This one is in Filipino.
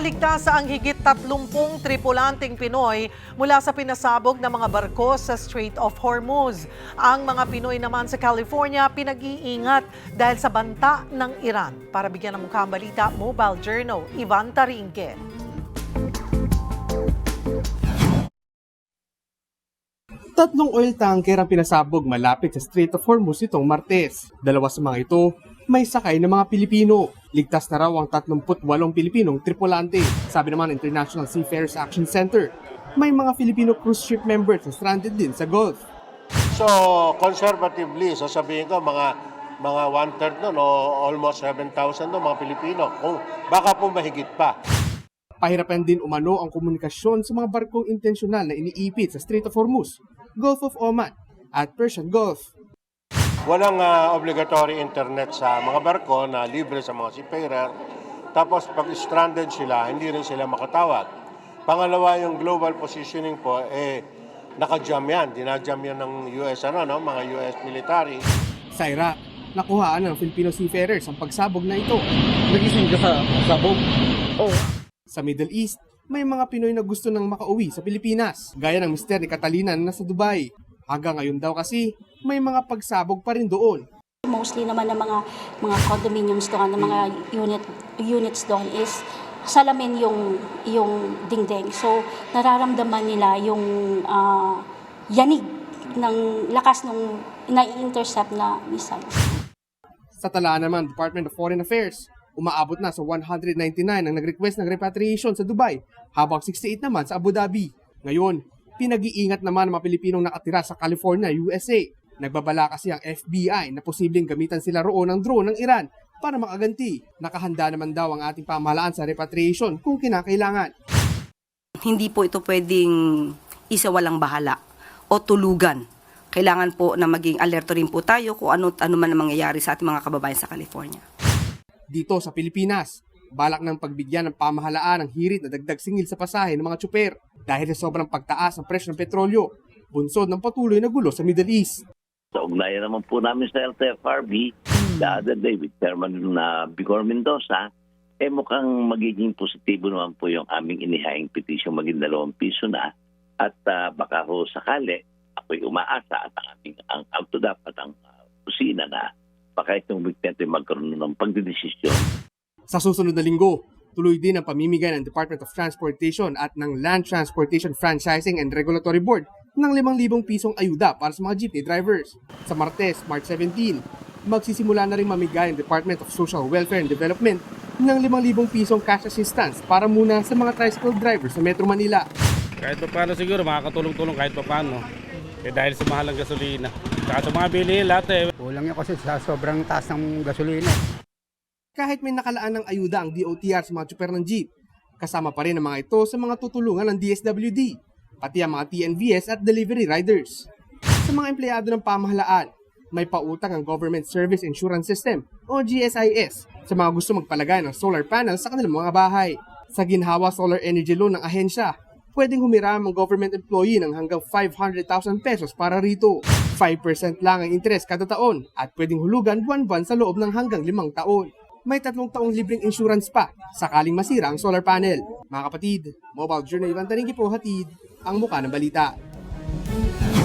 Nakaligtas ang higit 30 tripulanteng Pinoy mula sa pinasabog na mga barko sa Strait of Hormuz. Ang mga Pinoy naman sa California pinag-iingat dahil sa banta ng Iran. Para bigyan ng mukha ang balita, Mobile Journal, Ivan Tarinque. Tatlong oil tanker ang pinasabog malapit sa Strait of Hormuz itong Martes. Dalawa sa mga ito may sakay ng mga Pilipino. Ligtas na raw ang 38 Pilipinong tripulante. Sabi naman ng International Seafarers Action Center, may mga Filipino cruise ship members na stranded din sa Gulf. So, conservatively, sasabihin ko mga one-third nun o almost 7,000 nun, mga Pilipino. Kung baka po mahigit pa. Pahirapan din umano ang komunikasyon sa mga barkong intensyonal na iniipit sa Strait of Hormuz, Gulf of Oman at Persian Gulf. Walang obligatory internet sa mga barko na libre sa mga seafarer. Tapos pag stranded sila, hindi rin sila makatawag. Pangalawa, yung global positioning po, naka-jam yan. Dinajam yan ng US, mga US military. Sa Iraq, nakuhaan ng Filipino seafarers ang pagsabog na ito. Nagising ka sa sabog? Oo. Sa Middle East, may mga Pinoy na gusto nang makauwi sa Pilipinas, gaya ng mister ni Catalina na nasa Dubai. Hanggang ngayon daw kasi, may mga pagsabog pa rin doon. Mostly naman ng mga condominiums doon, ng mga units doon is salamin yung dingding. So nararamdaman nila yung yanig ng lakas ng na-intercept na missile. Sa tala naman, Department of Foreign Affairs, umaabot na sa 199 ang nag-request ng repatriation sa Dubai, habang 68 naman sa Abu Dhabi. Ngayon, pinag-iingat naman ang mga Pilipinong nakatira sa California, USA. Nagbabala kasi ang FBI na posibleng gamitan sila roon ng drone ng Iran para makaganti. Nakahanda naman daw ang ating pamahalaan sa repatriation kung kinakailangan. Hindi po ito pwedeng isawalang bahala o tulugan. Kailangan po na maging alerto rin po tayo kung ano man ang mangyayari sa ating mga kababayan sa California. Dito sa Pilipinas, balak ng pagbigyan ng pamahalaan ng hirit na dagdag singil sa pasahe ng mga tsuper dahil sa sobrang pagtaas ng presyo ng petrolyo, bunsod ng patuloy na gulo sa Middle East. Sa ugnayan naman po namin sa LTFRB, the other day with Chairman Bigor Mendoza, mukhang magiging positibo naman po yung aming inihaing petition maging 2 piso na at baka ho sakali ako'y umaasa at ang dapat ang kusina na baka itong weekend ay magkaroon ng pagdidesisyon. Sa susunod na linggo, tuloy din ang pamimigay ng Department of Transportation at ng Land Transportation Franchising and Regulatory Board ng 5,000 pisong ayuda para sa mga jeepney drivers. Sa Martes, March 17, magsisimula na rin mamigay ang Department of Social Welfare and Development ng 5,000 pisong cash assistance para muna sa mga tricycle drivers sa Metro Manila. Kahit pa paano siguro, makakatulong-tulong kahit pa paano. Dahil sa mahal ng gasolina. Saka sa mga bilihin lahat Kulang yun kasi sa sobrang taas ng gasolina. Kahit may nakalaan ng ayuda ang DOTR sa mga tsuper ng jeep, kasama pa rin ang mga ito sa mga tutulungan ng DSWD, pati ang mga TNVS at delivery riders. Sa mga empleyado ng pamahalaan, may pautang ang Government Service Insurance System o GSIS sa mga gusto magpalagay ng solar panels sa kanilang mga bahay. Sa ginhawa solar energy loan ng ahensya, pwedeng humiram ang government employee ng hanggang 500,000 pesos para rito. 5% lang ang interest kada taon at pwedeng hulugan buwan-buwan sa loob ng hanggang 5 taon. May 3 taong libreng insurance pa sakaling masira ang solar panel. Mga kapatid, Mobile Journal, Ivan Tarinque po hatid ang mukha ng balita.